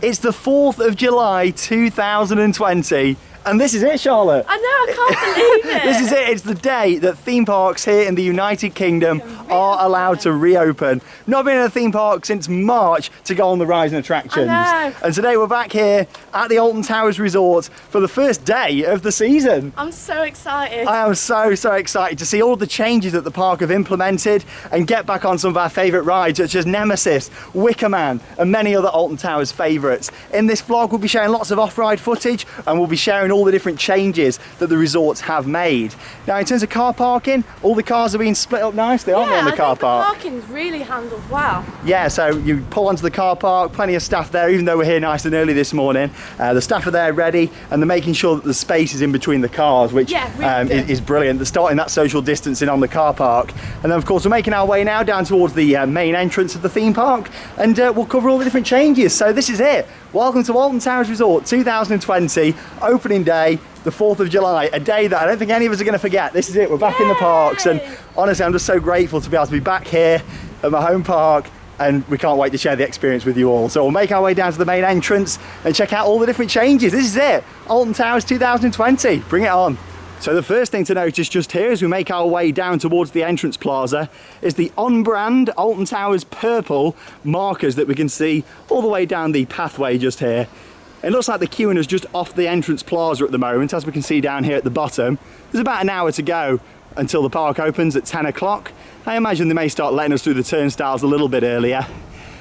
It's the 4th of July 2020. And this is it, Charlotte. I know, I can't believe it. This is it. It's the day that theme parks here in the United Kingdom are allowed to reopen. Not been in a theme park since March to go on the rising attractions. I know. And today we're back here at the Alton Towers Resort for the first day of the season. I'm so excited. I am so excited to see all the changes that the park have implemented and get back on some of our favourite rides such as Nemesis, Wicker and many other Alton Towers favourites. In this vlog we'll be sharing lots of off-ride footage and we'll be sharing all the different changes that the resorts have made. Now in terms of car parking, all the cars are being split up nicely, aren't they, in the car park? The parking's really handled well. Yeah, so you pull onto the car park, plenty of staff there, even though we're here nice and early this morning. The staff are there ready and they're making sure that the space is in between the cars, which is brilliant. They're starting that social distancing on the car park. And then of course we're making our way now down towards the main entrance of the theme park and we'll cover all the different changes. So this is it. Welcome to Alton Towers Resort 2020, opening day, the 4th of July, a day that I don't think any of us are going to forget. This is it, we're back in the parks, and honestly I'm just so grateful to be able to be back here at my home park, and we can't wait to share the experience with you all. So we'll make our way down to the main entrance and check out all the different changes. This is it, Alton Towers 2020, bring it on. So the first thing to notice just here as we make our way down towards the entrance plaza is the on-brand Alton Towers purple markers that we can see all the way down the pathway just here. It looks like the queuing is just off the entrance plaza at the moment, as we can see down here at the bottom. There's about an hour to go until the park opens at 10 o'clock. I imagine they may start letting us through the turnstiles a little bit earlier.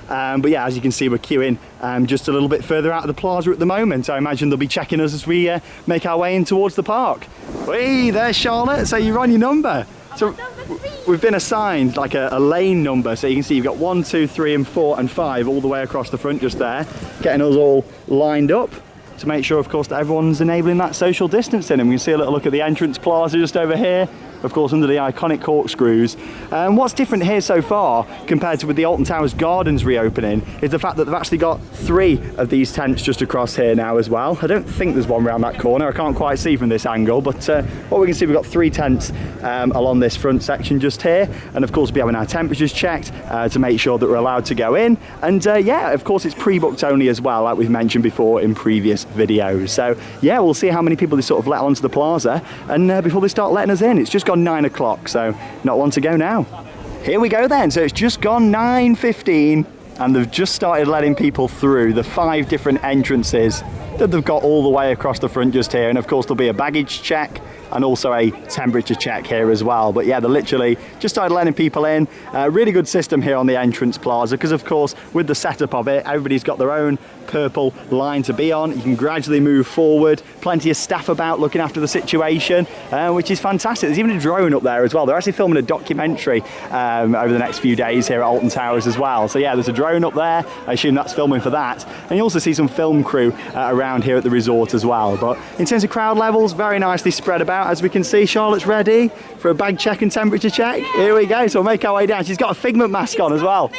But yeah, as you can see, we're queuing just a little bit further out of the plaza at the moment. I imagine they'll be checking us as we make our way in towards the park. Hey, there's Charlotte, so you're on your number. So we've been assigned like a lane number, so you can see you've got 1, 2, 3 and 4 and 5 all the way across the front just there, getting us all lined up to make sure, of course, that everyone's enabling that social distancing. And we can see a little look at the entrance plaza just over here, of course under the iconic corkscrews. What's different here so far compared to with the Alton Towers Gardens reopening is the fact that they've actually got 3 of these tents just across here now as well. I don't think there's one around that corner, I can't quite see from this angle, but what we can see, we've got 3 tents along this front section just here, and of course we'll be having our temperatures checked to make sure that we're allowed to go in, and yeah, of course it's pre-booked only as well, like we've mentioned before in previous videos. So yeah, we'll see how many people they sort of let onto the plaza and before they start letting us in. It's just gone 9 o'clock, so not one to go now. Here we go then, so it's just gone 9:15 and they've just started letting people through the 5 different entrances that they've got all the way across the front just here, and of course there'll be a baggage check and also a temperature check here as well. But yeah, they literally just started letting people in. Really good system here on the entrance plaza, because of course with the setup of it, everybody's got their own purple line to be on. You can gradually move forward, plenty of staff about looking after the situation, which is fantastic. There's even a drone up there as well. They're actually filming a documentary over the next few days here at Alton Towers as well. So yeah, there's a drone up there, I assume that's filming for that, and you also see some film crew around here at the resort as well. But in terms of crowd levels, very nicely spread about. As we can see, Charlotte's ready for a bag check and temperature check. Here we go, so we'll make our way down. She's got a Figment mask on as well.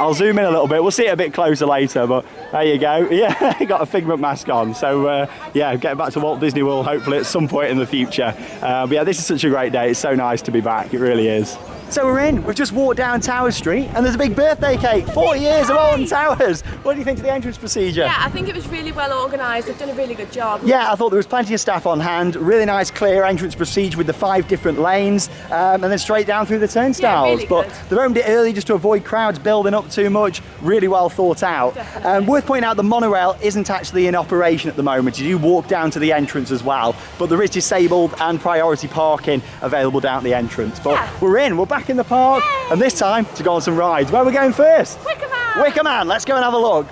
I'll zoom in a little bit, we'll see it a bit closer later, but there you go. Yeah, got a Figment mask on. So yeah, getting back to Walt Disney World hopefully at some point in the future. But yeah, this is such a great day. It's so nice to be back, it really is. So we're in, we've just walked down Tower Street and there's a big birthday cake, 40 years of Alton Towers. What do you think of the entrance procedure? Yeah, I think it was really well organised, they've done a really good job. Yeah, I thought there was plenty of staff on hand, really nice clear entrance procedure with the 5 different lanes and then straight down through the turnstiles. Yeah, really but good. they've opened it early just to avoid crowds building up too much, really well thought out. Worth pointing out, the monorail isn't actually in operation at the moment. You do walk down to the entrance as well, but there is disabled and priority parking available down at the entrance. But yeah, we're back in the park. Yay! And this time to go on some rides. Where are we going first? Wicker Wicker let's go and have a look.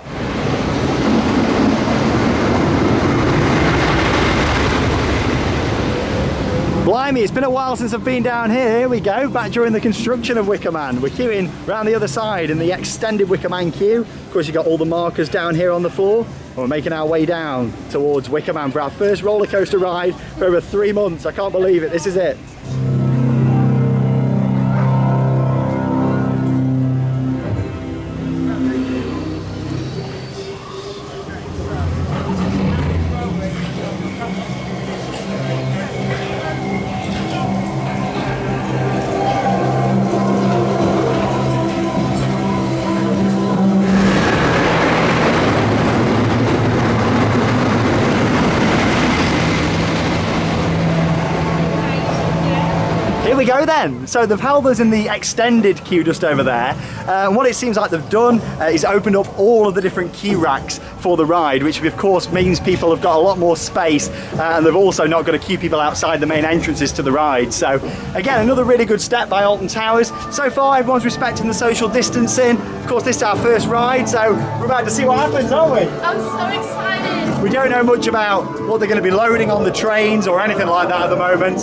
Blimey, it's been a while since I've been down here. Here we go, back during the construction of Wicker We're queuing around the other side in the extended Wicker queue. Of course, you've got all the markers down here on the floor. And we're making our way down towards Wicker for our first roller coaster ride for over 3 months. I can't believe it, this is it. we go then. So they've held us in the extended queue just over there. And what it seems like they've done is opened up all of the different queue racks for the ride, which of course means people have got a lot more space, and they've also not got to queue people outside the main entrances to the ride. So again, another really good step by Alton Towers. So far everyone's respecting the social distancing. Of course this is our first ride, so we're about to see what happens, aren't we? I'm so excited. We don't know much about what they're going to be loading on the trains or anything like that at the moment.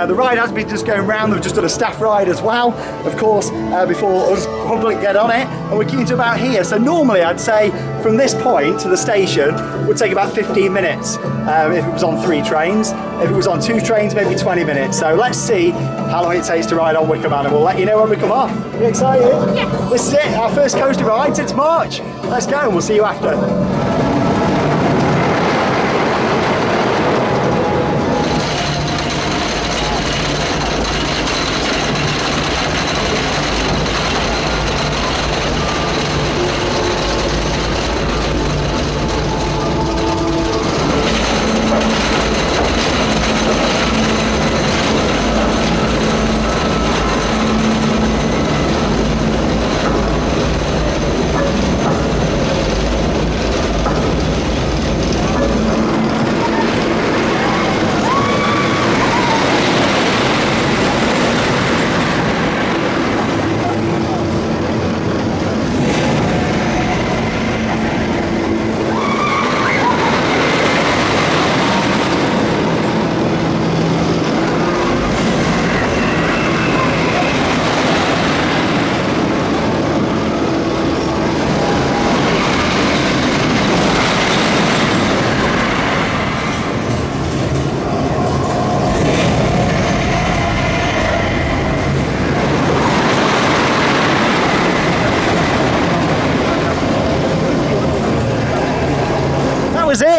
The ride has been just going round. They've just done a staff ride as well, of course, before us public get on it, and we're queuing to about here. So normally I'd say from this point to the station would take about 15 minutes if it was on 3 trains. If it was on 2 trains, maybe 20 minutes. So let's see how long it takes to ride on Wicker Man, and we'll let you know when we come off. Are you excited? Yes. This is it, our first coaster ride since March. Let's go and we'll see you after. It.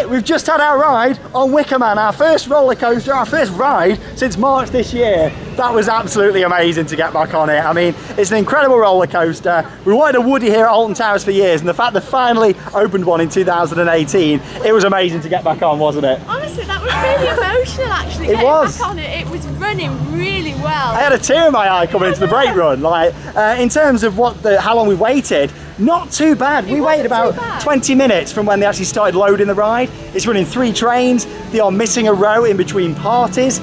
We've just had our ride on Wicker Man, our first roller coaster, our first ride since March this year. That was absolutely amazing to get back on it. I mean, it's an incredible roller coaster. We wanted a Woody here at Alton Towers for years, and the fact they finally opened one in 2018, it was amazing to get back on, wasn't it? Honestly, that was really emotional actually. Getting back on it, it was running really well. I had a tear in my eye coming into the brake run. Like, in terms of how long we waited, not too bad. We waited about 20 minutes from when they actually started loading the ride. It's running 3 trains. They are missing a row in between parties.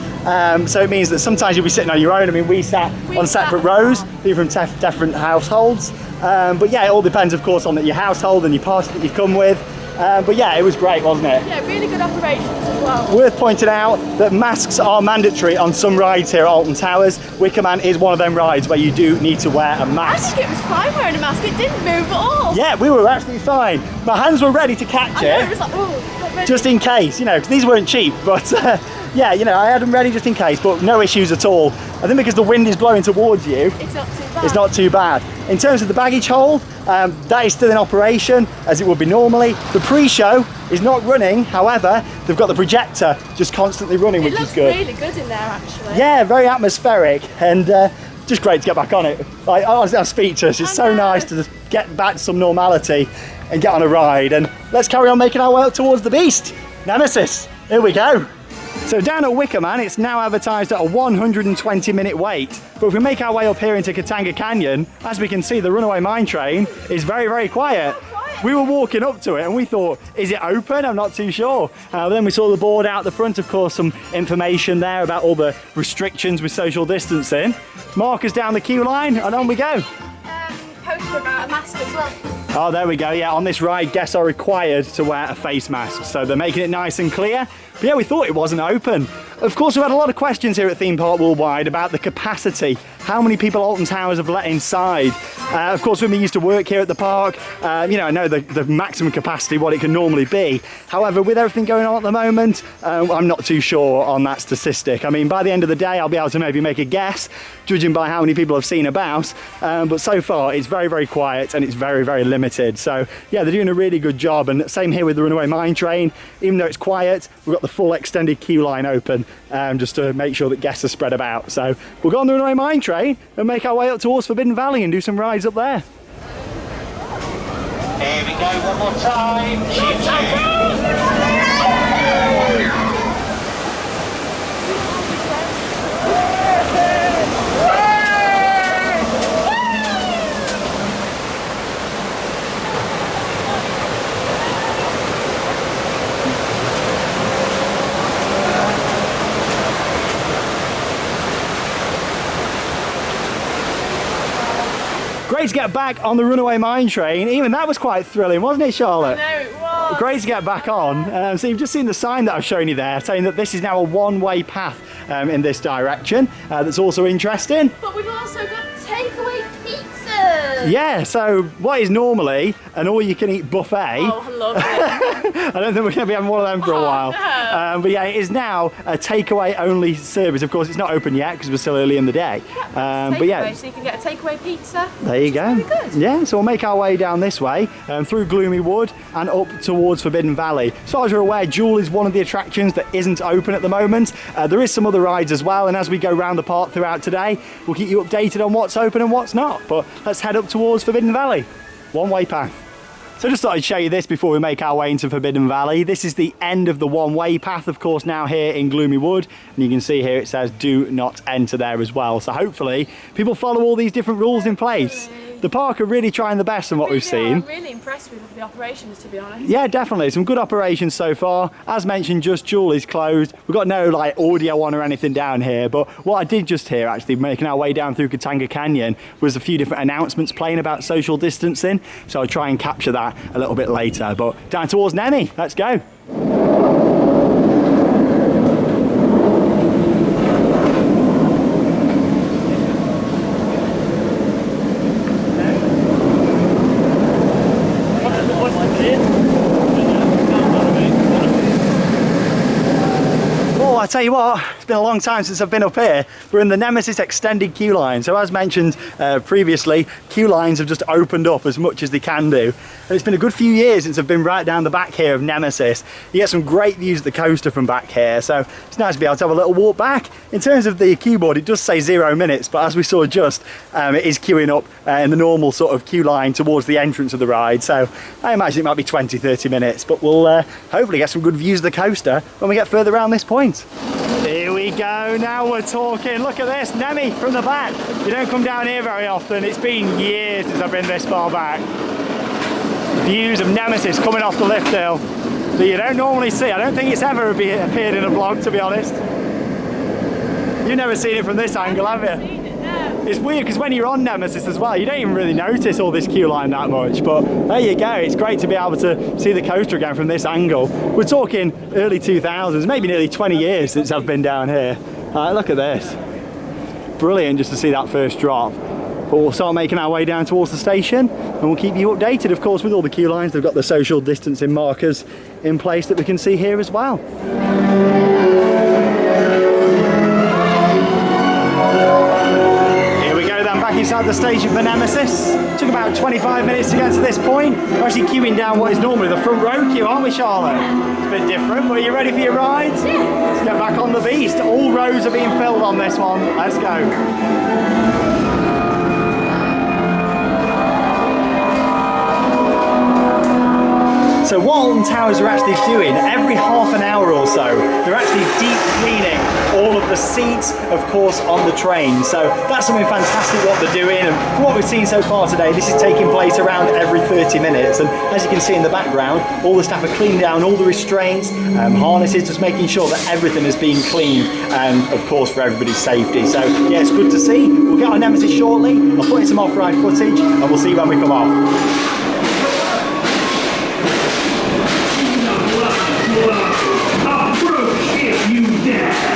So it means that sometimes you'll be sitting on your own. I mean, we sat on separate rows, people from different households. But yeah, it all depends, of course, on your household and your party that you come with. But yeah, it was great, wasn't it? Yeah, really good operations as well. Worth pointing out that masks are mandatory on some rides here at Alton Towers. Wicker Man is one of them rides where you do need to wear a mask. I think it was fine wearing a mask, it didn't move at all. Yeah, we were absolutely fine. My hands were ready to catch it was like, oh, ready. Just in case, you know, because these weren't cheap, but yeah, you know, I had them ready just in case, but no issues at all. I think because the wind is blowing towards you, it's not too bad. It's not too bad. In terms of the baggage hold, that is still in operation as it would be normally. The pre-show is not running, however, they've got the projector just constantly running, which is good. It looks really good in there actually. Yeah, very atmospheric, and just great to get back on it. Like, I'm speechless. It's so nice to just get back to some normality and get on a ride. And let's carry on making our way up towards the beast, Nemesis. Here we go. So down at Wicker Man, it's now advertised at a 120-minute wait. But if we make our way up here into Katanga Canyon, as we can see, the Runaway mine train is very, very quiet. We were walking up to it and we thought, is it open? I'm not too sure. Then we saw the board out the front, of course, some information there about all the restrictions with social distancing. Markers down the queue line, and on we go. Poster about a mask as well. Oh, there we go. Yeah, on this ride, guests are required to wear a face mask. So they're making it nice and clear. But yeah, we thought it wasn't open. Of course, we've had a lot of questions here at Theme Park Worldwide about the capacity. How many people Alton Towers have let inside? Of course, when we used to work here at the park, you know, I know the maximum capacity, what it can normally be. However, with everything going on at the moment, I'm not too sure on that statistic. I mean, by the end of the day, I'll be able to maybe make a guess, judging by how many people I've seen about. But so far, it's very, very quiet and it's very, very limited. So yeah, they're doing a really good job. And same here with the Runaway mine train. Even though it's quiet, we've got the full extended queue line open just to make sure that guests are spread about. So we'll go on the Runaway mine train and make our way up towards Forbidden Valley and do some rides up there. Here we go, one more time. great to get back on the Runaway mine train. Even that was quite thrilling, wasn't it, Charlotte? No, it was. Great to get back on. So you've just seen the sign that I've shown you there, saying that this is now a one-way path in this direction. That's also interesting. But we've also got takeaway pizzas. Yeah, so what is normally an all-you-can-eat buffet. Oh, I love it. I don't think we're going to be having one of them for a while. No. But yeah, it is now a takeaway only service. Of course, it's not open yet because we're still early in the day. But yeah, so you can get a takeaway pizza. there you go. Very good. Yeah, so we'll make our way down this way through Gloomy Wood and up towards Forbidden Valley. As far as we're aware, Jewel is one of the attractions that isn't open at the moment. There is some other rides as well, and as we go around the park throughout today, we'll keep you updated on what's open and what's not. But let's head up towards Forbidden Valley. One-way path. So I just thought I'd show you this before we make our way into Forbidden Valley. This is the end of the one-way path, of course, now here in Gloomy Wood. And you can see here it says do not enter there as well. So hopefully people follow all these different rules in place. The park are really trying the best from what we've seen. I'm really impressed with the operations, to be honest. Yeah, definitely. Some good operations so far. As mentioned, Just Jewel is closed. We've got no like audio on or anything down here, but what I did just hear actually making our way down through Katanga Canyon was a few different announcements playing about social distancing. So I'll try and capture that a little bit later. But down towards Nemi, let's go. I tell you what, it's been a long time since I've been up here. We're in the Nemesis extended queue line. So as mentioned previously, queue lines have just opened up as much as they can do. And it's been a good few years since I've been right down the back here of Nemesis. You get some great views of the coaster from back here. So it's nice to be able to have a little walk back. In terms of the queue board, it does say 0 minutes, but as we saw just, it is queuing up in the normal sort of queue line towards the entrance of the ride. So I imagine it might be 20, 30 minutes, but we'll hopefully get some good views of the coaster when we get further around this point. Here we go, now we're talking. Look at this, Nemi from the back. You don't come down here very often. It's been years since I've been this far back. Views of Nemesis coming off the lift hill that you don't normally see. I don't think it's ever appeared in a vlog, to be honest. You've never seen it from this angle, have you? Seen it, no. It's weird because when you're on Nemesis as well, you don't even really notice all this queue line that much, but there you go. It's great to be able to see the coaster again from this angle. We're talking early 2000s, maybe nearly 20 years since I've been down here. Look at this. Brilliant just to see that first drop. But we'll start making our way down towards the station and we'll keep you updated, of course, with all the queue lines. They've got the social distancing markers in place that we can see here as well. Inside the station for Nemesis. Took about 25 minutes to get to this point. We're actually queuing down what is normally the front row queue, aren't we, Charlotte? It's a bit different, but are you ready for your ride? Yeah. Let's get back on the beast. All rows are being filled on this one. Let's go. So what Alton Towers are actually doing, every half an hour or so, they're actually deep cleaning all of the seats, of course, on the train. So that's something fantastic what they're doing. And from what we've seen so far today, this is taking place around every 30 minutes. And as you can see in the background, all the staff are cleaning down all the restraints, harnesses, just making sure that everything is being cleaned, of course, for everybody's safety. So yeah, it's good to see. We'll get on Nemesis shortly. I'll put in some off-ride footage and we'll see when we come off. Approach if you dare!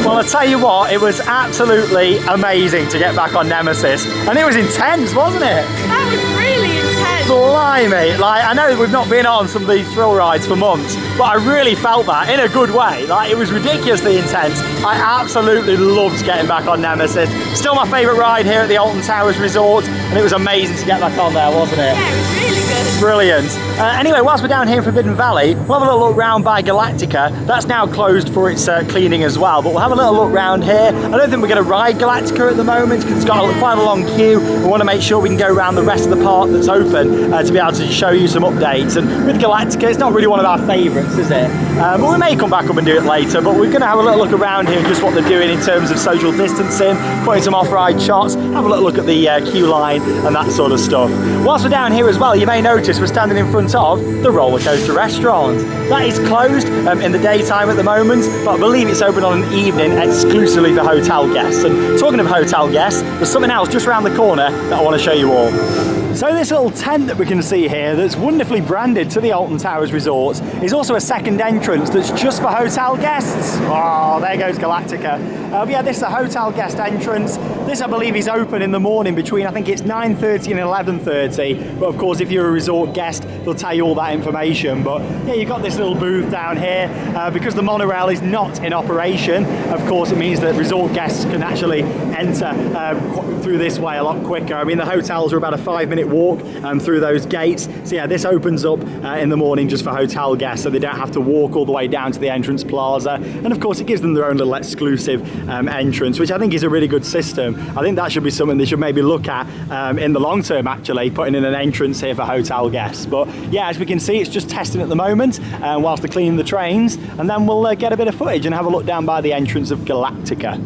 I'll tell you what, it was absolutely amazing to get back on Nemesis. And it was intense, wasn't it? That was really intense. Blimey, like I know we've not been on some of these thrill rides for months, but I really felt that in a good way. Like it was ridiculously intense. I absolutely loved getting back on Nemesis. Still my favourite ride here at the Alton Towers Resort, and it was amazing to get back on there, wasn't it? Yeah, it was really good. Brilliant. Anyway, whilst we're down here in Forbidden Valley, we'll have a little look round by Galactica. That's now closed for its cleaning as well, but we'll have a little look round here. I don't think we're going to ride Galactica at the moment because it's got quite a long queue. We want to make sure we can go around the rest of the park that's open to be able to show you some updates. And with Galactica, it's not really one of our favourites, is it? But we may come back up and do it later, but we're going to have a little look around here and just what they're doing in terms of social distancing, putting some off-ride shots, have a little look at the queue line and that sort of stuff. Whilst we're down here as well, you may notice we're standing in front of the roller coaster restaurant. That is closed in the daytime at the moment, but I believe it's open on an evening exclusively for hotel guests. And talking of hotel guests, there's something else just around the corner that I want to show you all. So this little tent that we can see here that's wonderfully branded to the Alton Towers Resort is also a second entrance that's just for hotel guests. Oh, there goes Galactica. But yeah, this is a hotel guest entrance. This, I believe, is open in the morning between, I think it's 9:30 and 11:30. But of course, if you're a resort guest, they'll tell you all that information. But yeah, you've got this little booth down here. Because the monorail is not in operation, of course, it means that resort guests can actually enter through this way a lot quicker. I mean, the hotels are about a 5-minute walk through those gates. So yeah, this opens up in the morning just for hotel guests, so they don't have to walk all the way down to the entrance plaza. And of course, it gives them their own little exclusive entrance, which I think is a really good system. I think that should be something they should maybe look at in the long term, actually, putting in an entrance here for hotel guests. But yeah, as we can see, it's just testing at the moment whilst they're cleaning the trains, and then we'll get a bit of footage and have a look down by the entrance of Galactica.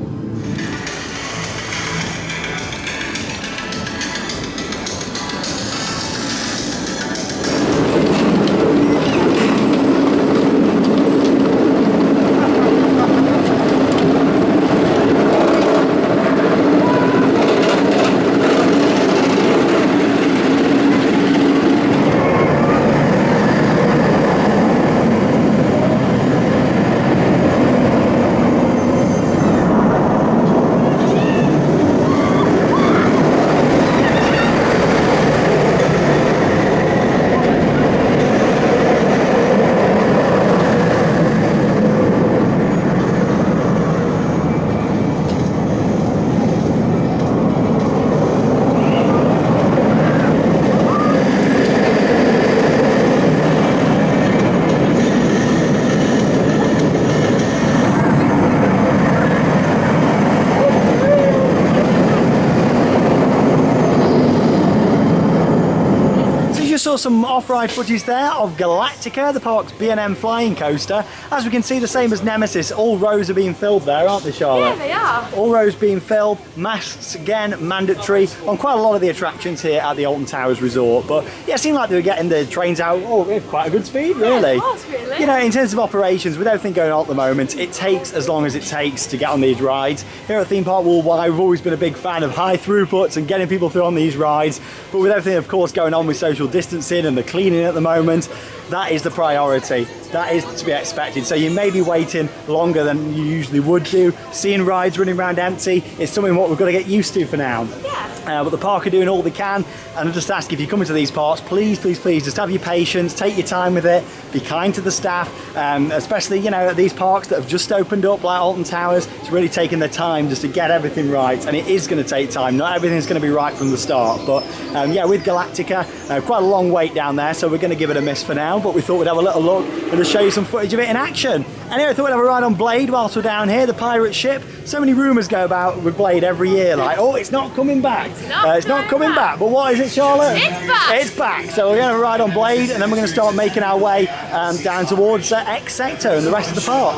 Saw some off-ride footage there of Galactica, the park's B&M flying coaster. As we can see, the same as Nemesis, all rows are being filled there, aren't they, Charlotte? Yeah, they are. All rows being filled, masks again, mandatory on quite a lot of the attractions here at the Alton Towers Resort. But yeah, it seemed like they were getting the trains out with quite a good speed, really. Yeah, it was, really. You know, in terms of operations, with everything going on at the moment, it takes as long as it takes to get on these rides. Here at Theme Park Worldwide, we've always been a big fan of high throughputs and getting people through on these rides. But with everything, of course, going on with social distancing and the cleaning at the moment, that is the priority. That is to be expected. So you may be waiting longer than you usually would do. Seeing rides running around empty is something what we've got to get used to for now. Yeah. But the park are doing all they can, and I just ask, if you come into these parks, please, please, please, just have your patience, take your time with it, be kind to the staff, especially, you know, at these parks that have just opened up, like Alton Towers. It's really taking their time just to get everything right, and it is going to take time. Not everything's going to be right from the start, but yeah, with Galactica, quite a long wait down there, so we're going to give it a miss for now, but we thought we'd have a little look and just show you some footage of it in action. Anyway, I thought we'd have a ride on Blade whilst we're down here, the pirate ship. So many rumours go about with Blade every year, like, oh, it's not coming back. It's not coming back. But what is it, Charlotte? It's back. It's back. So we're going to ride on Blade, and then we're going to start making our way down towards X Sector and the rest of the park.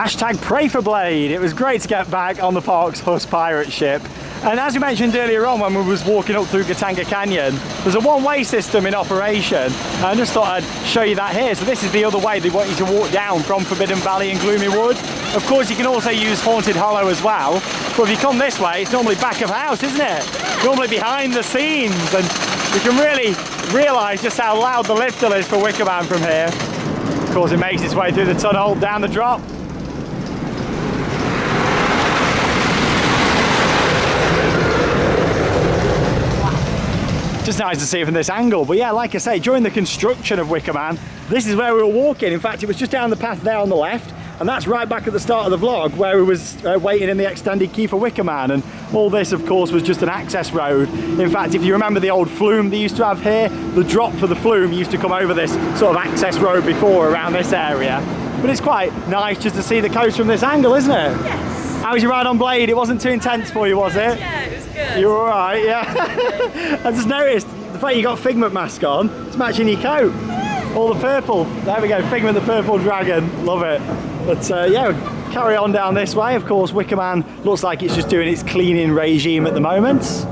Hashtag pray for Blade. It was great to get back on the park's Huss pirate ship. And as we mentioned earlier on when we was walking up through Gatanga Canyon, there's a one-way system in operation. And I just thought I'd show you that here. So this is the other way they want you to walk down from Forbidden Valley and Gloomy Wood. Of course, you can also use Haunted Hollow as well. But if you come this way, it's normally back of house, isn't it? Normally behind the scenes. And you can really realise just how loud the lift is for Wicker Man from here. Of course, it makes its way through the tunnel, down the drop. Just nice to see it from this angle. But yeah, like I say, during the construction of Wicker Man, this is where we were walking. In fact, it was just down the path there on the left, and that's right back at the start of the vlog where we was waiting in the extended queue for Wicker Man. And all this, of course, was just an access road. In fact, if you remember the old flume they used to have here, the drop for the flume used to come over this sort of access road before around this area. But it's quite nice just to see the coast from this angle, isn't it? Yes. How was your ride on Blade? It wasn't too intense for you, was it? Yeah, it was good. You were alright, yeah. I just noticed the fact you got Figment mask on, it's matching your coat. All the purple. There we go, Figment the purple dragon. Love it. But yeah, we'll carry on down this way. Of course, Wicker Man looks like it's just doing its cleaning regime at the moment.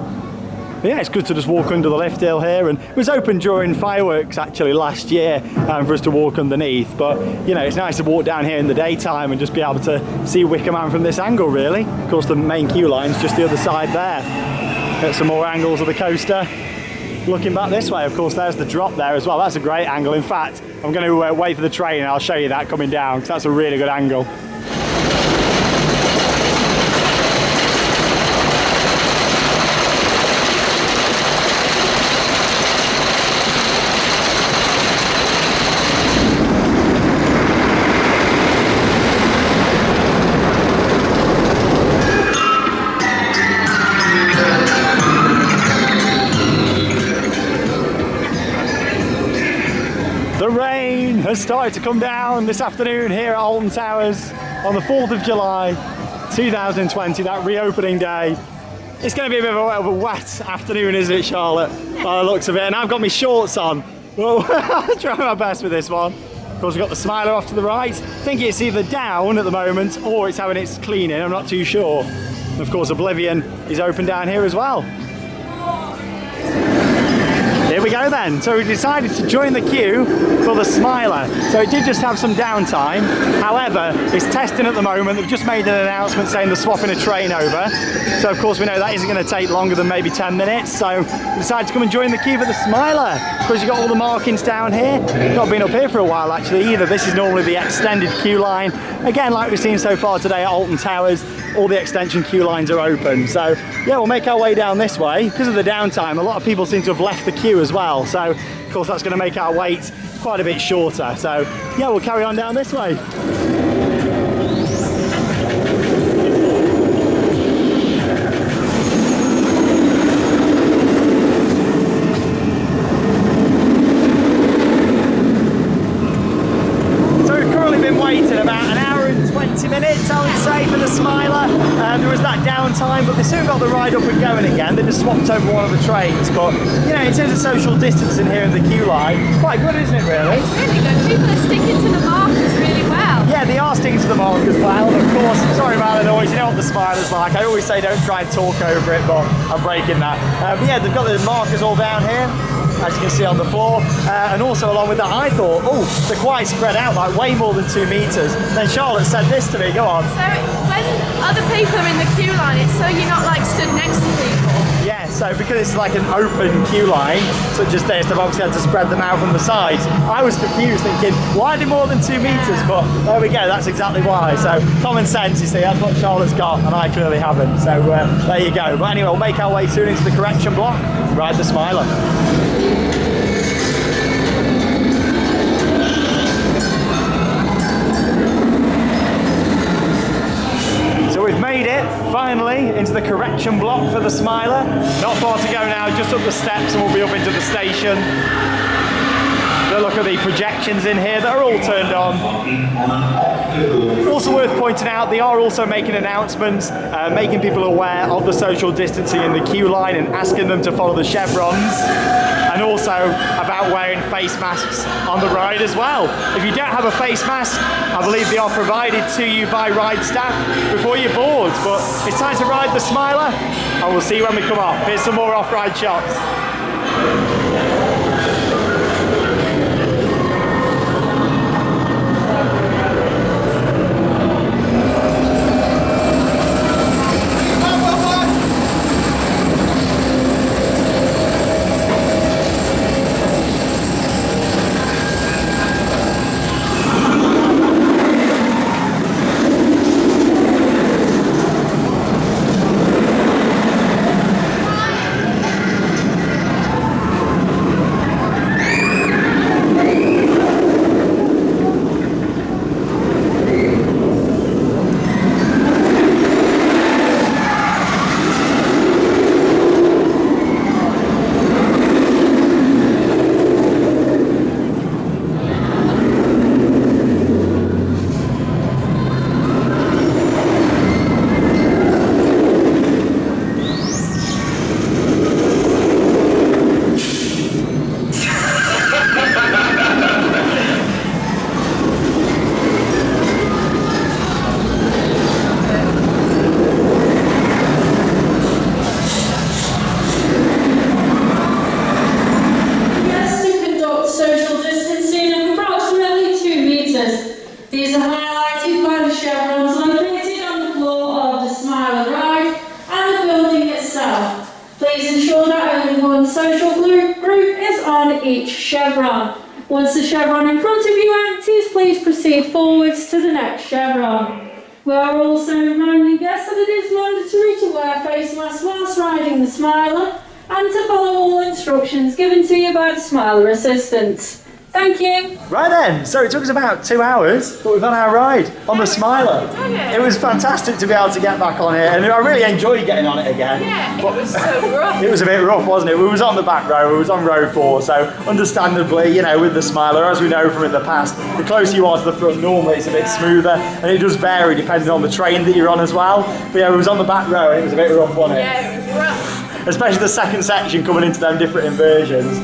But yeah, it's good to just walk under the lift hill here, and it was open during fireworks actually last year for us to walk underneath. But you know, it's nice to walk down here in the daytime and just be able to see Wicker Man from this angle, really. Of course, the main queue line's just the other side there. Get some more angles of the coaster. Looking back this way, of course, there's the drop there as well. That's a great angle. In fact, I'm going to wait for the train and I'll show you that coming down, because that's a really good angle. The rain has started to come down this afternoon here at Alton Towers on the 4th of July 2020, that reopening day. It's going to be a bit of a wet afternoon, isn't it, Charlotte? By the looks of it. And I've got my shorts on. Well, I'll try my best with this one. Of course, we've got the Smiler off to the right. I think it's either down at the moment or it's having its cleaning. I'm not too sure. And of course, Oblivion is open down here as well. Here we go then. So we decided to join the queue for the Smiler. So it did just have some downtime. However, it's testing at the moment. They've just made an announcement saying they're swapping a train over. So of course we know that isn't going to take longer than maybe 10 minutes. So we decided to come and join the queue for the Smiler. Of course, you've got all the markings down here. Not been up here for a while actually either. This is normally the extended queue line. Again, like we've seen so far today at Alton Towers, all the extension queue lines are open. So yeah, we'll make our way down this way. Because of the downtime, a lot of people seem to have left the queue as well. So of course that's going to make our wait quite a bit shorter. So yeah, we'll carry on down this way. So we've currently been waiting about an hour and 20 minutes, I would say, for the Smiler. There was that downtime, but they soon got the ride up and going again. They just swapped over one of the trains. But you know, in terms of social distancing here in the queue line, quite good, isn't it, really? It's really good. People are sticking to the markers really well. Yeah, they are sticking to the markers well. Of course, sorry about the noise. You know what the Smiler's like. I always say don't try and talk over it, but I'm breaking that. But yeah, they've got the markers all down here, as you can see on the floor, and also along with that, I thought, oh, they're quite spread out, like way more than 2 meters. Then Charlotte said this to me, go on. So when other people are in the queue line, it's so you're not like stood next to people. Yeah, so because it's like an open queue line, such as this, they've obviously had to spread them out from the sides. I was confused thinking, why are they more than 2 meters? But there we go, that's exactly why. So common sense, you see, that's what Charlotte's got, and I clearly haven't. So there you go. But anyway, we'll make our way soon into the correction block, ride the Smiler. So we've made it, finally, into the correction block for the Smiler. Not far to go now, just up the steps and we'll be up into the station. Look at the projections in here that are all turned on. Also worth pointing out, they are also making announcements, making people aware of the social distancing in the queue line and asking them to follow the chevrons, and also about wearing face masks on the ride as well. If you don't have a face mask, I believe they are provided to you by ride staff before you board. But it's time to ride the Smiler, and we'll see you when we come off. Here's some more off-ride shots. Once the chevron in front of you empties, please proceed forwards to the next chevron. We are also reminding guests that it is mandatory to wear face masks whilst riding the Smiler and to follow all instructions given to you by the Smiler assistants. Thank you. Right then, so it took us about 2 hours, but we've had our ride on the Smiler. It was fantastic to be able to get back on it, and I really enjoyed getting on it again. Yeah, it was so rough. It was a bit rough, wasn't it? We was on the back row, we was on row 4, so understandably, you know, with the Smiler, as we know from in the past, the closer you are to the front, normally it's a bit smoother, and it does vary depending on the train that you're on as well. But yeah, we was on the back row, and it was a bit rough, wasn't it? Yeah, it was rough. Especially the second section coming into them different inversions.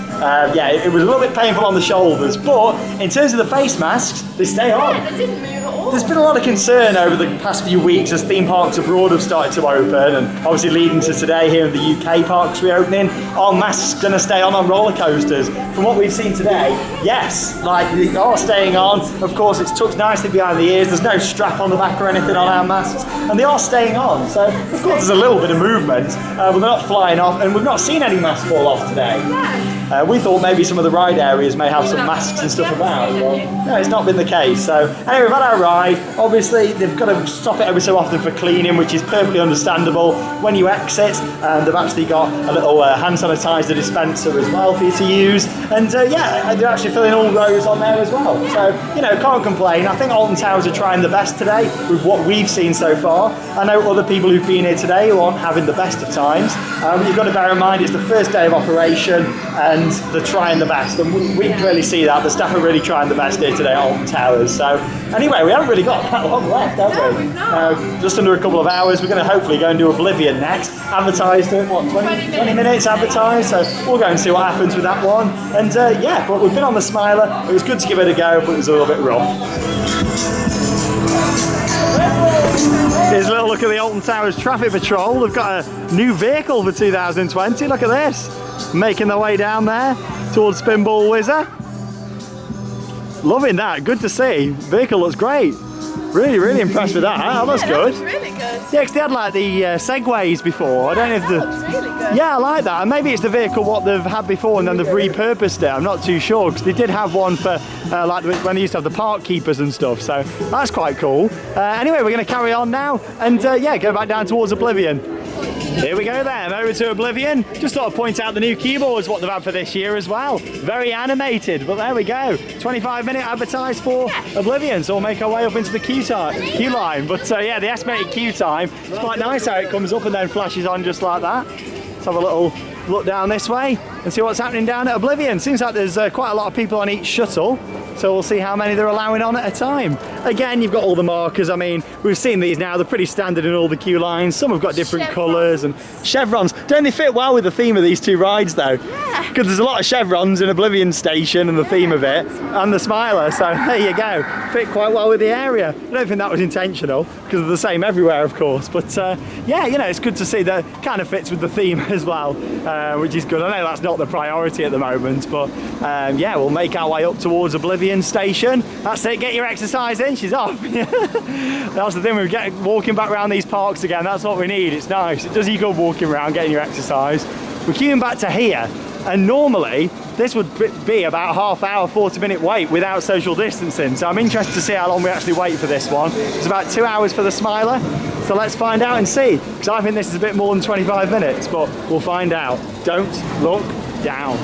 Yeah, it was a little bit painful on the shoulders, but in terms of the face masks, they stay on. Yeah, they didn't move at all. There's been a lot of concern over the past few weeks as theme parks abroad have started to open, and obviously leading to today here in the UK parks reopening. Are masks going to stay on roller coasters? From what we've seen today, yes, like they are staying on. Of course, it's tucked nicely behind the ears. There's no strap on the back or anything on our masks, and they are staying on. So of course there's a little bit of movement, but they're not flying off, and we've not seen any masks fall off today. We thought maybe some of the ride areas may have some masks and stuff about. Well, no, it's not been the case. So anyway, we've had our ride. Obviously, they've got to stop it every so often for cleaning, which is perfectly understandable. When you exit, they've actually got a little hand sanitizer dispenser as well for you to use. And yeah, they're actually filling all rows on there as well. So, you know, can't complain. I think Alton Towers are trying the best today with what we've seen so far. I know other people who've been here today who aren't having the best of times. You've got to bear in mind it's the first day of operation and they're trying the best. And we can really see that. The staff are really trying the best here today at Alton Towers. So anyway, we haven't really got that long left, have we? We've not. Just under a couple of hours. We're going to hopefully go and do Oblivion next. Advertised at what, 20 minutes advertised. So we'll go and see what happens with that one. And yeah, but we've been on the Smiler. It was good to give it a go, but it was a little bit rough. Here's a little look at the Alton Towers Traffic Patrol. They've got a new vehicle for 2020. Look at this. Making their way down there towards Spinball Whizzer. Loving that. Good to see. Vehicle looks great. Really, really impressed with that. That looks good. That looks really good. Yeah, because they had like the segways before. I don't know if That looks really good. Yeah, I like that. And maybe it's the vehicle what they've had before and then they've repurposed it. I'm not too sure because they did have one for like when they used to have the park keepers and stuff. So that's quite cool. Anyway, we're going to carry on now and yeah, go back down towards Oblivion. Here we go then, over to Oblivion. Just thought I'd point out the new keyboards, what they've had for this year as well. Very animated, but there we go. 25-minute advertised for Oblivion, so we'll make our way up into the queue line. But yeah, the estimated queue time, it's quite nice how it comes up and then flashes on just like that. have a little look down this way and see what's happening down at Oblivion. Seems like there's quite a lot of people on each shuttle, so we'll see how many they're allowing on at a time. Again, you've got all the markers. I mean, we've seen these now, they're pretty standard in all the queue lines. Some have got different colours and chevrons. Don't they fit well with the theme of these two rides though? Yeah. Because there's a lot of chevrons in Oblivion Station and the theme of it, and the Smiler, so there you go. Fit quite well with the area. I don't think that was intentional, because they're the same everywhere, of course, but yeah, you know, it's good to see that kind of fits with the theme as well, which is good. I know that's not the priority at the moment, but yeah, we'll make our way up towards Oblivion Station. That's it, get your exercise in, she's off. That's the thing, we're walking back around these parks again, that's what we need. It's nice, it does you good walking around, getting your exercise. We're queuing back to here, and normally this would be about a half hour, 40-minute wait without social distancing, so I'm interested to see how long we actually wait for this one. It's about 2 hours for the Smiler, so let's find out and see, because I think this is a bit more than 25 minutes, but we'll find out. Don't look down.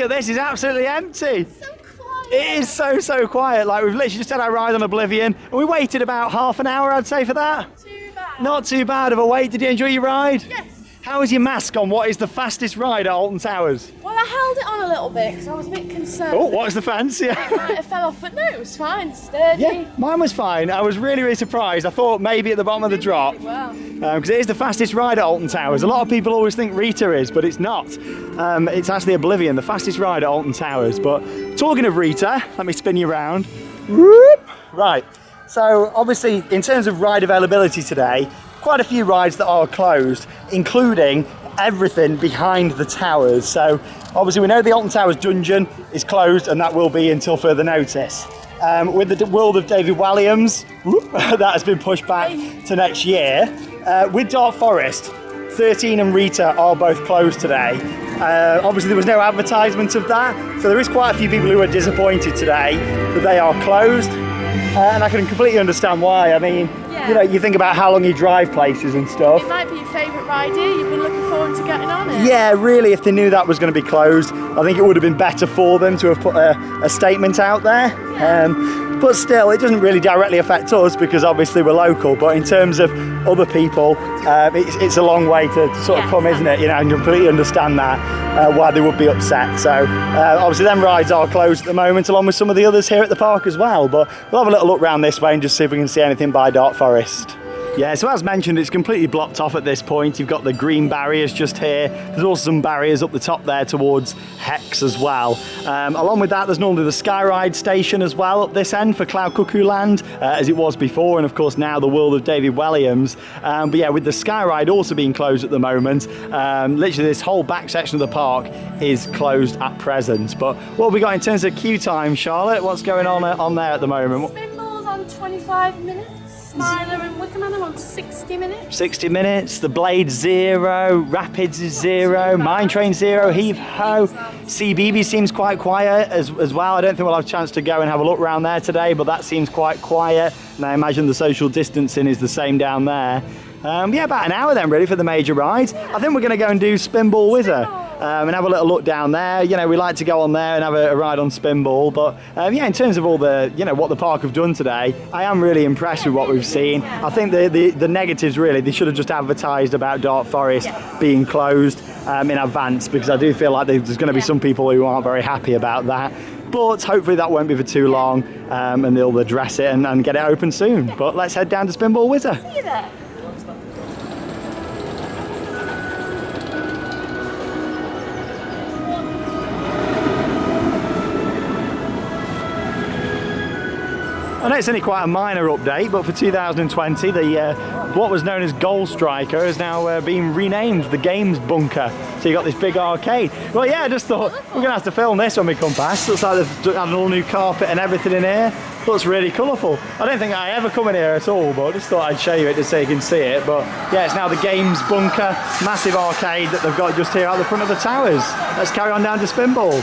This is absolutely empty. So quiet. It is so quiet. Like, we've literally just had our ride on Oblivion and we waited about half an hour, I'd say, for that. Not too bad. Not too bad of a wait. Did you enjoy your ride? Yes. How was your mask on? What is the fastest ride at Alton Towers? Well, I held it on a little bit because I was a bit concerned. Oh, what was the fence? Yeah. It fell off, but no, it was fine, sturdy. Yeah, mine was fine. I was really surprised. I thought maybe at the bottom of the drop. Wow. Because it is the fastest ride at Alton Towers. A lot of people always think Rita is, but it's not. It's actually Oblivion, the fastest ride at Alton Towers. But talking of Rita, let me spin you around. Whoop. Right, so obviously in terms of ride availability today, quite a few rides that are closed, including everything behind the towers. So obviously we know the Alton Towers dungeon is closed and that will be until further notice. With the world of David Walliams, that has been pushed back to next year. With Dark Forest, 13 and Rita are both closed today. Obviously there was no advertisement of that, so there is quite a few people who are disappointed today that they are closed. And I can completely understand why. I mean, yeah. You know, you think about how long you drive places and stuff. It might be your favourite ride here. You've been looking forward to getting on it. Yeah, really, if they knew that was going to be closed, I think it would have been better for them to have put a statement out there. Yeah. But still, it doesn't really directly affect us because obviously we're local. But in terms of other people, it's a long way to sort of come, isn't it? You know, and completely understand that, why they would be upset. So obviously them rides are closed at the moment, along with some of the others here at the park as well. But we'll have a little look round this way and just see if we can see anything by Dark Forest. Yeah, so as mentioned, it's completely blocked off at this point. You've got the green barriers just here. There's also some barriers up the top there towards Hex as well. Along with that, there's normally the Skyride station as well up this end for Cloud Cuckoo Land, as it was before, and of course now the world of David Walliams. But yeah, with the Skyride also being closed at the moment, literally this whole back section of the park is closed at present. But what have we got in terms of queue time, Charlotte? What's going on there at the moment? Spinball's on 25 minutes. Smiler and Wicker on 60 minutes. 60 minutes, the Blade 0, Rapids is 0, Mine Train 0, Heave Ho. CBB seems quite quiet as well. I don't think we'll have a chance to go and have a look around there today, but that seems quite quiet. And I imagine the social distancing is the same down there. Yeah, about an hour then really for the major rides. I think we're going to go and do Spinball Whizzer. And have a little look down there. You know, we like to go on there and have a ride on Spinball, but yeah, in terms of all the, you know, what the park have done today, I am really impressed with what we've seen. I think the negatives really, they should have just advertised about Dark Forest being closed in advance, because I do feel like there's going to be some people who aren't very happy about that. But hopefully that won't be for too long, and they'll address it and get it open soon. But let's head down to Spinball Whizzer. See you there. I know it's only quite a minor update, but for 2020, the what was known as Goal Striker has now been renamed the Games Bunker. So you got this big arcade. Well, yeah, I just thought we're gonna have to film this when we come past. Looks like they've had an all new carpet and everything in here. Looks really colourful. I don't think I ever come in here at all, but I just thought I'd show you it just so you can see it. But yeah, it's now the Games Bunker, massive arcade that they've got just here out the front of the towers. Let's carry on down to Spinball.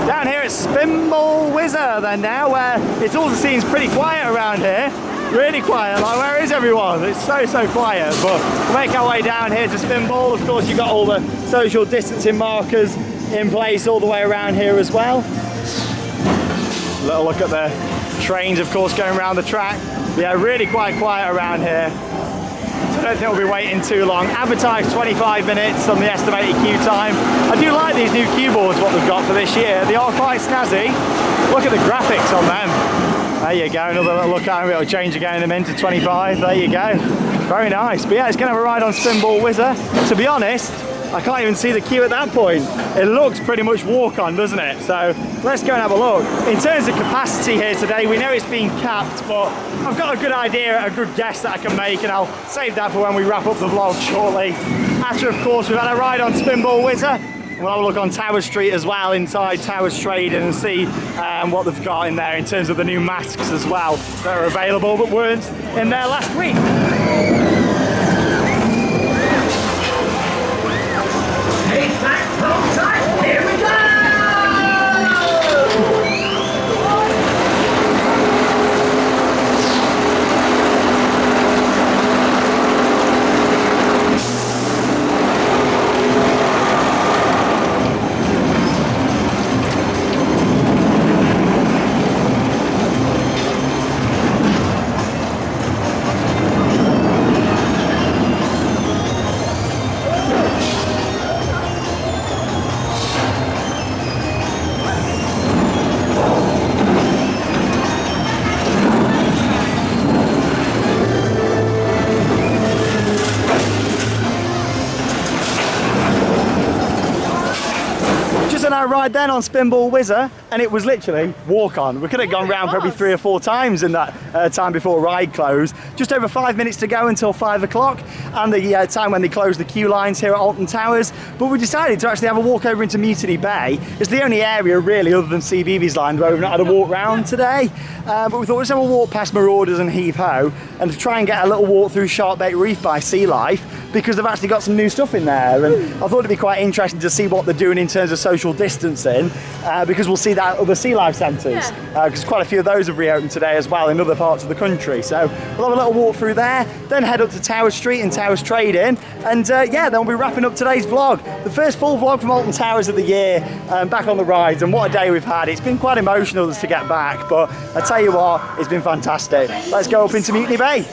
Down here at Spinball Whizzer then now, where it also seems pretty quiet around here. Really quiet, like where is everyone? It's so quiet, but we'll make our way down here to Spinball. Of course, you've got all the social distancing markers in place all the way around here as well. A little look at the trains, of course, going around the track. Yeah, really quite quiet around here. So I don't think we'll be waiting too long. Advertised 25 minutes on the estimated queue time. I do like these new queue boards, what they've got for this year. They are quite snazzy. Look at the graphics on them. There you go, another little look at them. It'll change again in a minute to 25. There you go. Very nice. But yeah, it's going to have a ride on Spinball Whizzer. To be honest, I can't even see the queue at that point. It looks pretty much walk on, doesn't it? So let's go and have a look. In terms of capacity here today, we know it's been capped, but I've got a good idea, a good guess that I can make, and I'll save that for when we wrap up the vlog shortly. After, of course, we've had a ride on Spinball Whizzer. We'll have a look on Tower Street as well, inside Towers Trading, and see what they've got in there in terms of the new masks as well that are available but weren't in there last week. Hey, back home time. Here we go! Ride then on Spinball Whizzer, and it was literally walk on. We could have gone round probably 3 or 4 times in that time before ride closed. Just over 5 minutes to go until 5 o'clock, and the time when they closed the queue lines here at Alton Towers. But we decided to actually have a walk over into Mutiny Bay. It's the only area really other than CBeebies Land where we've not had a walk round today. But we thought let's have a walk past Marauders and Heave Ho, and to try and get a little walk through Sharkbait Reef by Sea Life, because they've actually got some new stuff in there, and I thought it'd be quite interesting to see what they're doing in terms of social distancing, because we'll see that at other Sea Life centres, because quite a few of those have reopened today as well in other parts of the country. So we'll have a little walk through there, then head up to Towers Street and Towers Trading, and yeah, then we'll be wrapping up today's vlog. The first full vlog from Alton Towers of the year, back on the rides, and what a day we've had. It's been quite emotional to get back, but I tell you what, it's been fantastic. Let's go up into Mutiny Bay.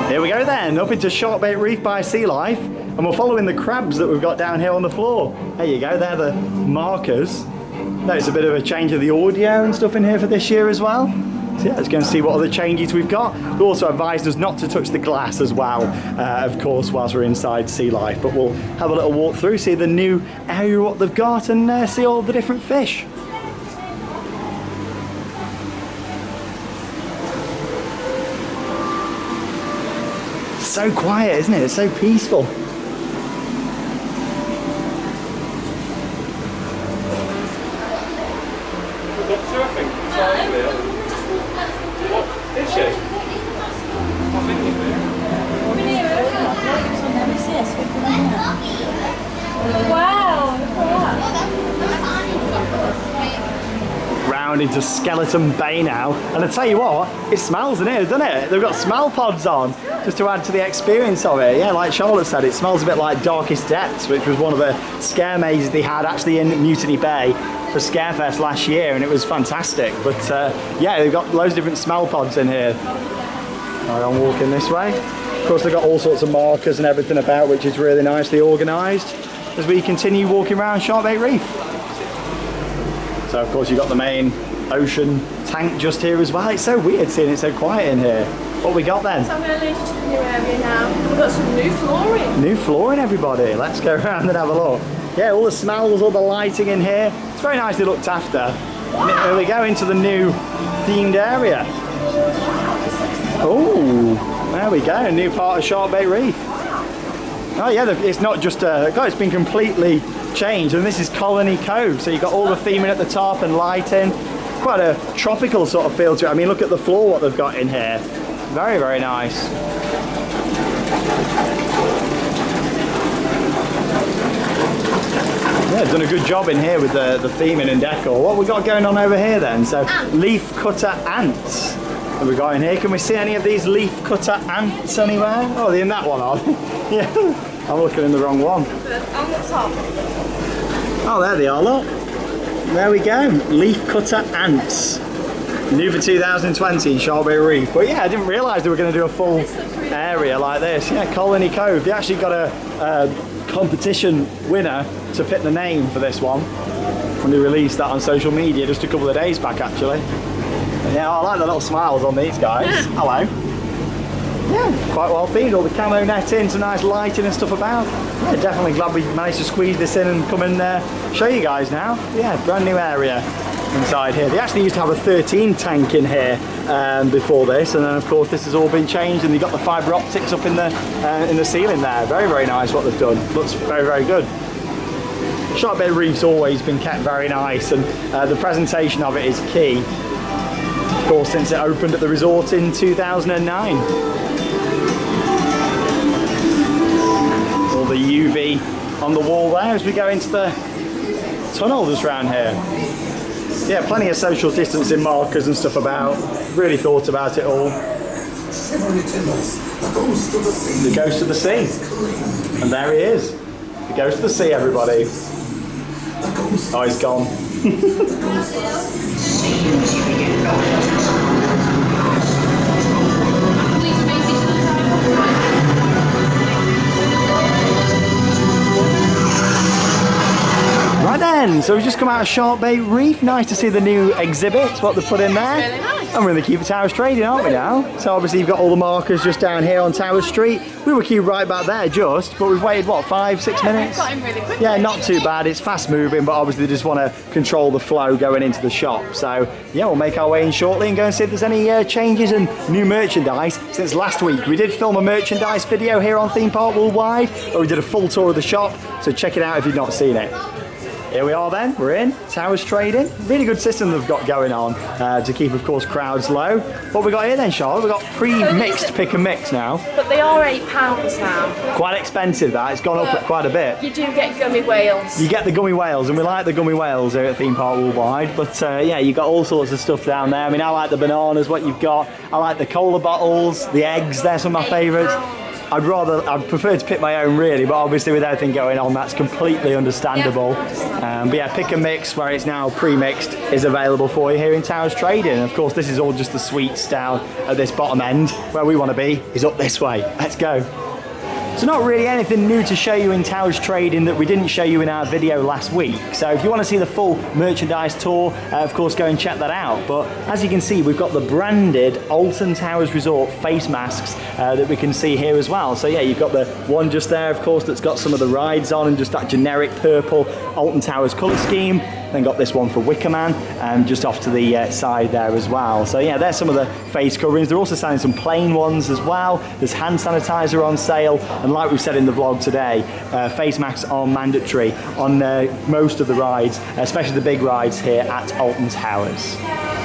Here we go then, up into Sharkbait Reef by Sea Life, and we're following the crabs that we've got down here on the floor. There you go, they're the markers. Notice a bit of a change of the audio and stuff in here for this year as well. So yeah, let's go and see what other changes we've got. We also advised us not to touch the glass as well, of course, whilst we're inside Sea Life. But we'll have a little walk through, see the new area, what they've got, and see all the different fish. So quiet, isn't it? It's so peaceful. Wow! Round into Skeleton Bay now, and I tell you what, it smells in here, doesn't it? They've got smell pods on just to add to the experience of it. Yeah, like Charlotte said, it smells a bit like Darkest Depths, which was one of the scare mazes they had actually in Mutiny Bay for Scarefest last year, and it was fantastic. But yeah, they've got loads of different smell pods in here. I'm walking this way. Of course, they've got all sorts of markers and everything about, which is really nicely organised as we continue walking around Sharkbait Reef. So of course you've got the main ocean tank just here as well. It's so weird seeing it so quiet in here. What we got then? So I'm going to lead you to the new area now. We've got some new flooring. New flooring, everybody. Let's go around and have a look. Yeah, all the smells, all the lighting in here. It's very nicely looked after. Here we go into the new themed area. Oh, there we go. A new part of Shark Bay Reef. Oh yeah, it's not just it's been completely changed, and this is Colony Cove. So you've got all the theming at the top and lighting. Quite a tropical sort of feel to it. I mean, look at the floor, what they've got in here. Very, very nice. Yeah, done a good job in here with the theming and decor. What we got going on over here then? So, leaf cutter ants. What have we got in here? Can we see any of these leaf cutter ants anywhere? Oh, they're in that one, are they? Yeah, I'm looking in the wrong one. On the top. Oh, there they are, look. There we go, leaf cutter ants. New for 2020 in Shark Bay Reef. But yeah, I didn't realise they were going to do a full area like this. Yeah, Colony Cove. They actually got a competition winner to pick the name for this one. And they released that on social media just a couple of days back, actually. Yeah, I like the little smiles on these guys. Hello. Yeah, quite well themed. All the camo netting, some nice lighting and stuff about. Yeah, definitely glad we managed to squeeze this in and come and show you guys now. Yeah, brand new area inside here. They actually used to have a 13 tank in here before this, and then of course this has all been changed, and they've got the fibre optics up in the ceiling there. Very, very nice what they've done. Looks very, very good. Shark Bay Reef's always been kept very nice, and the presentation of it is key. Of course, since it opened at the resort in 2009. All the UV on the wall there as we go into the tunnel just around here. Yeah, plenty of social distancing markers and stuff about. Really thought about it all. The ghost of the sea. And there he is. The ghost of the sea, everybody. Oh, he's gone. Right then, so we've just come out of Shark Bay Reef. Nice to see the new exhibits, what they've put in there. Really nice. And we're in the Keep Towers trading, aren't we now? So obviously you've got all the markers just down here on Tower Street. We were queued right back there just, but we've waited, what, 5-6 minutes? We've got in really quickly. Yeah, not too bad. It's fast moving, but obviously they just want to control the flow going into the shop. So yeah, we'll make our way in shortly and go and see if there's any changes and new merchandise since last week. We did film a merchandise video here on Theme Park Worldwide, where we did a full tour of the shop, so check it out if you've not seen it. Here we are then, we're in, Towers Trading. Really good system they've got going on to keep, of course, crowds low. What we got here then, Charlotte? We've got pre-mixed pick and mix now. But they are £8 now. Quite expensive that, it's gone up quite a bit. You do get gummy whales. You get the gummy whales, and we like the gummy whales here at Theme Park Worldwide. But yeah, you've got all sorts of stuff down there. I mean, I like the bananas, what you've got. I like the cola bottles, the eggs, they're some of my favourites. I'd prefer to pick my own really, but obviously with everything going on, that's completely understandable. But yeah, pick and mix, where it's now pre-mixed, is available for you here in Towers Trading. And of course, this is all just the sweets down at this bottom end. Where we want to be is up this way. Let's go. So not really anything new to show you in Towers Trading that we didn't show you in our video last week. So if you want to see the full merchandise tour, of course go and check that out. But as you can see, we've got the branded Alton Towers Resort face masks that we can see here as well. So yeah, you've got the one just there, of course, that's got some of the rides on and just that generic purple Alton Towers colour scheme. Then got this one for Wicker just off to the side there as well. So yeah, there's some of the face coverings. They're also selling some plain ones as well. There's hand sanitizer on sale, and like we've said in the vlog today, face masks are mandatory on most of the rides, especially the big rides here at Alton Towers.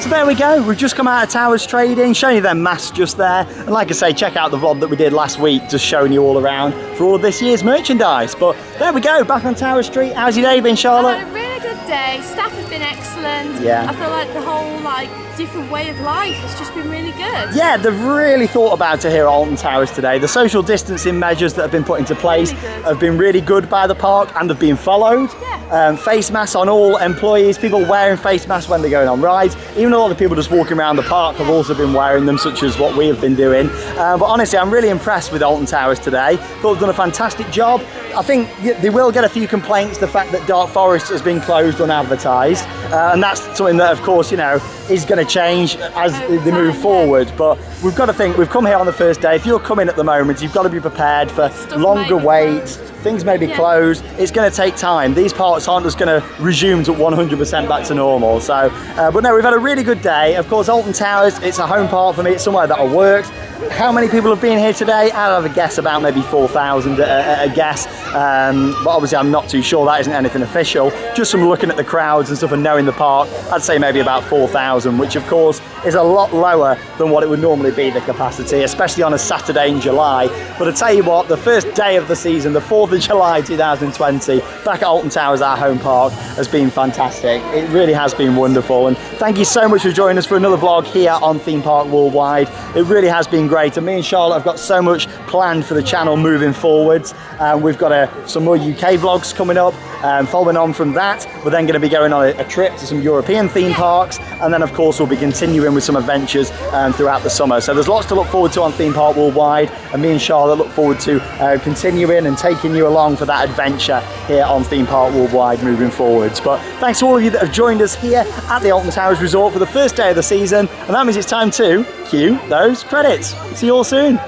So there we go, we've just come out of Towers Trading, showing you them masks just there. And like I say, check out the vlog that we did last week, just showing you all around for all of this year's merchandise. But there we go, back on Tower Street. How's your day been, Charlotte? I had a really good day. Staff has been excellent. Yeah. I feel like the whole different way of life has just been really good. Yeah, they've really thought about it here at Alton Towers today. The social distancing measures that have been put into place have been really good by the park, and they've been followed. Yeah. Face masks on all employees, people wearing face masks when they're going on rides. Even a lot of the people just walking around the park have also been wearing them, such as what we have been doing. But honestly, I'm really impressed with Alton Towers today. Thought they've done a fantastic job. I think they will get a few complaints, the fact that Dark Forest has been closed unadvertised. and that's something that, of course, you know, is going to change as they move forward. But we've got to think, we've come here on the first day. If you're coming at the moment, you've got to be prepared for longer waits. Things may be closed. It's going to take time. These parks aren't just going to resume to 100% back to normal. So, but no, we've had a really good day. Of course, Alton Towers, it's a home park for me. It's somewhere that I worked. How many people have been here today? I'll have a guess about maybe 4,000 a guess. But obviously I'm not too sure. That isn't anything official. Just from looking at the crowds and stuff and knowing the park, I'd say maybe about 4,000, which of course is a lot lower than what it would normally be, the capacity, especially on a Saturday in July. But I tell you what, the first day of the season, the 4th of July 2020, back at Alton Towers, our home park, has been fantastic. It really has been wonderful. And thank you so much for joining us for another vlog here on Theme Park Worldwide. It really has been great. And me and Charlotte have got so much planned for the channel moving forwards. We've got some more UK vlogs coming up. Following on from that, we're then going to be going on a trip to some European theme parks. And then, of course, we'll be continuing with some adventures throughout the summer. So there's lots to look forward to on Theme Park Worldwide. And me and Charlotte look forward to continuing and taking you along for that adventure here on Theme Park Worldwide moving forwards. But thanks to all of you that have joined us here at the Alton Towers Resort for the first day of the season. And that means it's time to cue those credits. See you all soon.